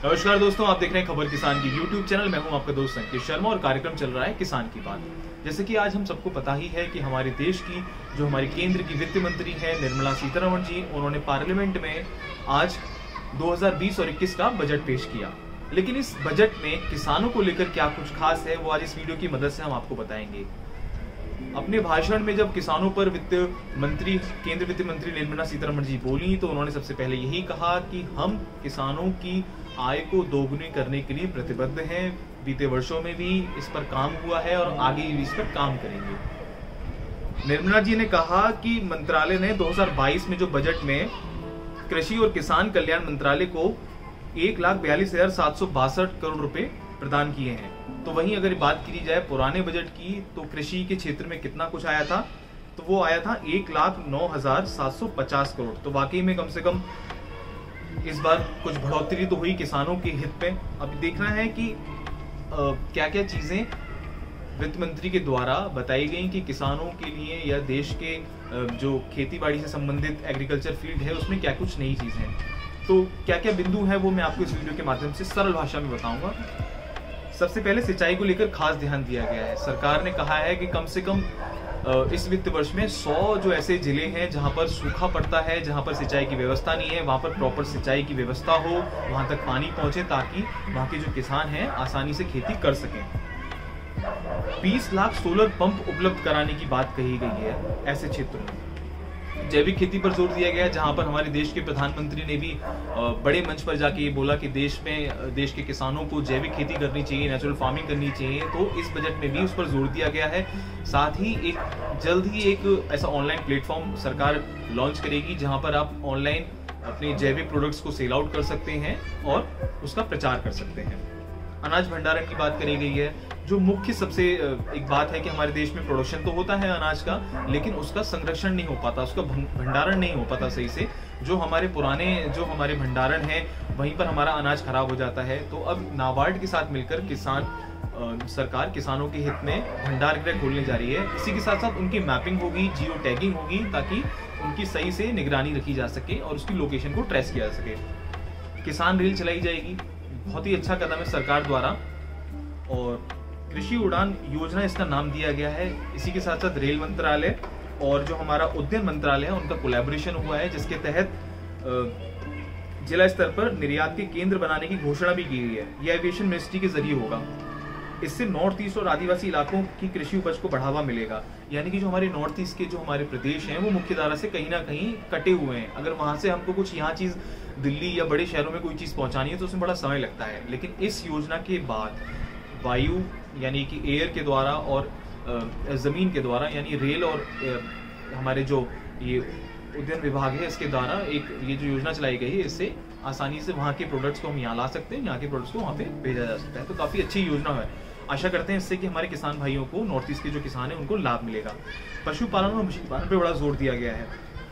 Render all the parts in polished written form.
नमस्कार दोस्तों, आप देख रहे हैं खबर किसान की यूट्यूब चैनल। मैं हूं आपका दोस्त संकेत शर्मा और कार्यक्रम चल रहा है किसान की बात। जैसे कि आज हम सबको पता ही है कि हमारे देश की जो हमारी केंद्र की वित्त मंत्री है निर्मला सीतारमण जी, उन्होंने पार्लियामेंट में आज 2020 और 21 का बजट पेश किया। लेकिन इस बजट में किसानों को लेकर क्या कुछ खास है वो आज इस वीडियो की मदद से हम आपको बताएंगे। अपने भाषण में जब किसानों पर केंद्र वित्त मंत्री निर्मला सीतारमण जी बोली तो उन्होंने सबसे पहले यही कहा कि हम किसानों की आय को दोगुनी करने के लिए प्रतिबद्ध हैं। बीते वर्षों में भी इस पर काम हुआ है और आगे भी इस पर काम करेंगे। निर्मला जी ने कहा कि मंत्रालय ने 2022 में जो बजट में कृषि और किसान कल्याण मंत्रालय को 1,42,762 करोड़ रुपए प्रदान किए हैं। तो वहीं अगर बात की जाए पुराने बजट की तो कृषि के क्षेत्र में कितना कुछ आया था, तो वो आया था 1,09,750 करोड़। तो वाकई में कम से कम इस बार कुछ बढ़ोतरी तो हुई किसानों के हित में। अब देखना है कि क्या क्या चीजें वित्त मंत्री के द्वारा बताई गई कि किसानों के लिए या देश के जो खेती बाड़ी से संबंधित एग्रीकल्चर फील्ड है उसमें क्या कुछ नई चीजें हैं। तो क्या क्या बिंदु है वो मैं आपको इस वीडियो के माध्यम से सरल भाषा में बताऊंगा। सबसे पहले सिंचाई को लेकर खास ध्यान दिया गया है। सरकार ने कहा है कि कम से कम इस वित्त वर्ष में 100 जो ऐसे जिले हैं जहां पर सूखा पड़ता है, जहां पर सिंचाई की व्यवस्था नहीं है, वहां पर प्रॉपर सिंचाई की व्यवस्था हो, वहां तक पानी पहुंचे ताकि वहां के जो किसान हैं आसानी से खेती कर सकें। 20 लाख सोलर पंप उपलब्ध कराने की बात कही गई है ऐसे क्षेत्रों में। जैविक खेती पर जोर दिया गया है, जहां पर हमारे देश के प्रधानमंत्री ने भी बड़े मंच पर जाके ये बोला कि देश के किसानों को जैविक खेती करनी चाहिए, नेचुरल फार्मिंग करनी चाहिए। तो इस बजट में भी उस पर जोर दिया गया है। साथ ही जल्द ही एक ऐसा ऑनलाइन प्लेटफॉर्म सरकार लॉन्च करेगी जहां पर आप ऑनलाइन अपने जैविक प्रोडक्ट्स को सेल आउट कर सकते हैं और उसका प्रचार कर सकते हैं। अनाज भंडारण की बात करी गई है। जो मुख्य सबसे एक बात है कि हमारे देश में प्रोडक्शन तो होता है अनाज का, लेकिन उसका संरक्षण नहीं हो पाता, उसका भंडारण नहीं हो पाता सही से। जो हमारे भंडारण है वहीं पर हमारा अनाज खराब हो जाता है। तो अब नाबार्ड के साथ मिलकर सरकार किसानों के हित में भंडार गृह खोलने जा रही है। इसी के साथ साथ उनकी मैपिंग होगी, जियो टैगिंग होगी, ताकि उनकी सही से निगरानी रखी जा सके और उसकी लोकेशन को ट्रेस किया जा सके। किसान रेल चलाई जाएगी, बहुत ही अच्छा कदम है सरकार द्वारा। और कृषि उड़ान योजना इसका नाम दिया गया है। इसी के साथ साथ रेल मंत्रालय और जो हमारा उद्यान मंत्रालय है उनका कोलैबोरेशन हुआ है, जिसके तहत जिला स्तर पर निर्यात के केंद्र बनाने की घोषणा भी की गई है। यह एविएशन मिनिस्ट्री के जरिए होगा। इससे नॉर्थ ईस्ट और आदिवासी इलाकों की कृषि उपज को बढ़ावा मिलेगा। यानी कि जो हमारे नॉर्थ ईस्ट के जो हमारे प्रदेश हैं वो मुख्य धारा से कहीं ना कहीं कटे हुए हैं। अगर वहां से हमको कुछ यहाँ चीज दिल्ली या बड़े शहरों में कोई चीज पहुंचानी है तो उसमें बड़ा समय लगता है। लेकिन इस योजना के बाद वायु यानी कि एयर के द्वारा और जमीन के द्वारा यानी रेल और हमारे जो ये उद्यान विभाग है इसके द्वारा ये जो योजना चलाई गई है, इससे आसानी से वहाँ के प्रोडक्ट्स को हम यहाँ ला सकते हैं, यहाँ के प्रोडक्ट्स को वहाँ पे भेजा जा सकता है। तो काफी अच्छी योजना है। आशा करते हैं इससे कि हमारे किसान भाइयों को, नॉर्थ ईस्ट के जो किसान है उनको लाभ मिलेगा। पशुपालन और मछली पालन पे बड़ा जोर दिया गया है।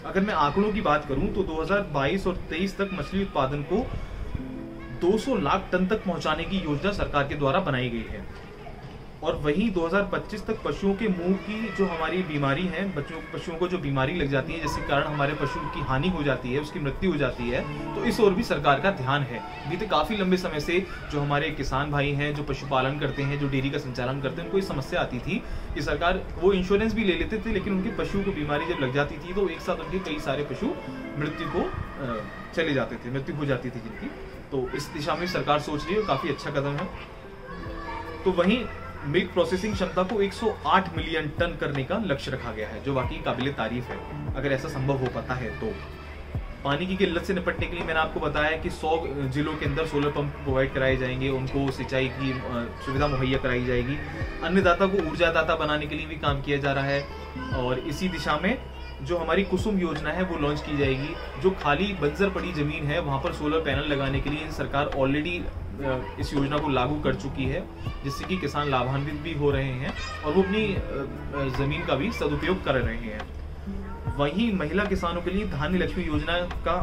अगर मैं आंकड़ों की बात करूं तो 2022 और 23 तक मछली उत्पादन को 200 लाख टन तक पहुंचाने की योजना सरकार के द्वारा बनाई गई है। और वहीं 2025 तक पशुओं के मुंह की जो हमारी बीमारी है, पशुओं को जो बीमारी लग जाती है जिसके कारण हमारे पशु की हानि हो जाती है, उसकी मृत्यु हो जाती है, तो इस ओर भी सरकार का ध्यान है। बीते काफी लंबे समय से जो हमारे किसान भाई हैं, जो पशुपालन करते हैं, जो डेयरी का संचालन करते हैं, उनको ये समस्या आती थी कि सरकार वो इंश्योरेंस भी ले लेते थे, लेकिन उनके पशु को बीमारी जब लग जाती थी तो एक साथ उनके कई सारे पशु मृत्यु को चले जाते थे, मृत्यु हो जाती थी जिनकी। तो इस दिशा में सरकार सोच रही है, काफी अच्छा कदम है। तो वहीं मिल्क प्रोसेसिंग क्षमता को 108 मिलियन टन करने का लक्ष्य रखा गया है, जो वाकई काबिले तारीफ है अगर ऐसा संभव हो पाता है तो। पानी की किल्लत से निपटने के लिए मैंने आपको बताया कि 100 जिलों के अंदर सोलर पंप प्रोवाइड कराए जाएंगे, उनको सिंचाई की सुविधा मुहैया कराई जाएगी। अन्नदाता को ऊर्जादाता बनाने के लिए भी काम किया जा रहा है। और इसी दिशा में जो हमारी कुसुम योजना है वो लॉन्च की जाएगी। जो खाली बंजर पड़ी जमीन है वहां पर सोलर पैनल लगाने के लिए सरकार ऑलरेडी इस योजना को लागू कर चुकी है, जिससे कि किसान लाभान्वित भी हो रहे हैं और वो अपनी जमीन का भी सदुपयोग कर रहे हैं। वहीं महिला किसानों के लिए धान्य लक्ष्मी योजना का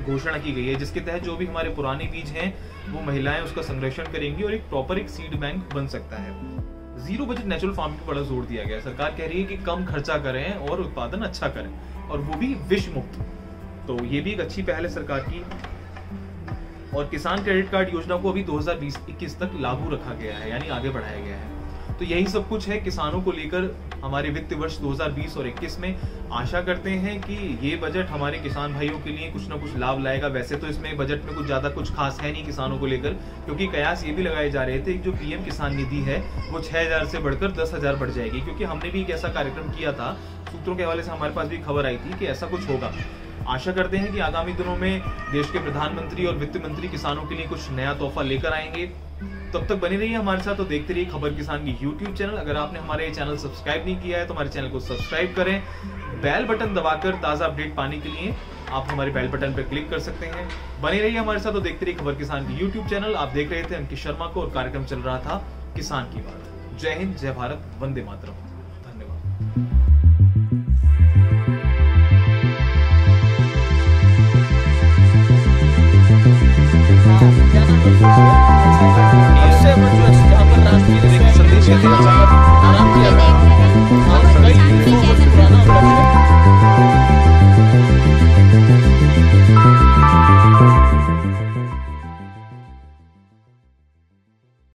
घोषणा की गई है, जिसके तहत जो भी हमारे पुराने बीज हैं वो महिलाएं उसका संरक्षण करेंगी और एक प्रॉपर सीड बैंक बन सकता है। जीरो बजट नेचुरल फार्मिंग पर बड़ा जोर दिया गया है। सरकार कह रही है कि कम खर्चा करें और उत्पादन अच्छा करें, और वो भी विष मुक्त। तो ये भी एक अच्छी पहल है सरकार की। और किसान क्रेडिट कार्ड योजना को अभी 2020-21 तक लागू रखा गया है, यानी आगे बढ़ाया गया है। तो यही सब कुछ है किसानों को लेकर हमारे वित्त वर्ष 2020 और 21 में। आशा करते हैं कि ये बजट हमारे किसान भाइयों के लिए कुछ ना कुछ लाभ लाएगा। वैसे तो इसमें बजट में कुछ ज्यादा कुछ खास है नहीं किसानों को लेकर, क्योंकि कयास ये भी लगाए जा रहे थे कि जो पीएम किसान निधि है वो 6000 से बढ़कर 10,000 बढ़ जाएगी, क्योंकि हमने भी एक ऐसा कार्यक्रम किया था, सूत्रों के हवाले से हमारे पास भी खबर आई थी कि ऐसा कुछ होगा। आशा करते हैं कि आगामी दिनों में देश के प्रधानमंत्री और वित्त मंत्री किसानों के लिए कुछ नया तोहफा लेकर आएंगे। तब तक बने रहिए हमारे साथ और देखते रहिए खबर किसान की यूट्यूब चैनल। अगर आपने हमारे चैनल सब्सक्राइब नहीं किया है तो हमारे चैनल को सब्सक्राइब करें। बेल बटन दबाकर ताजा अपडेट पाने के लिए आप हमारे बेल बटन पर क्लिक कर सकते हैं। बने रहिए हमारे साथ और देखते रहिए खबर किसान की यूट्यूब चैनल। आप देख रहे थे अंकित शर्मा को और कार्यक्रम चल रहा था किसान की बात। जय हिंद, जय भारत, वंदे मातरम।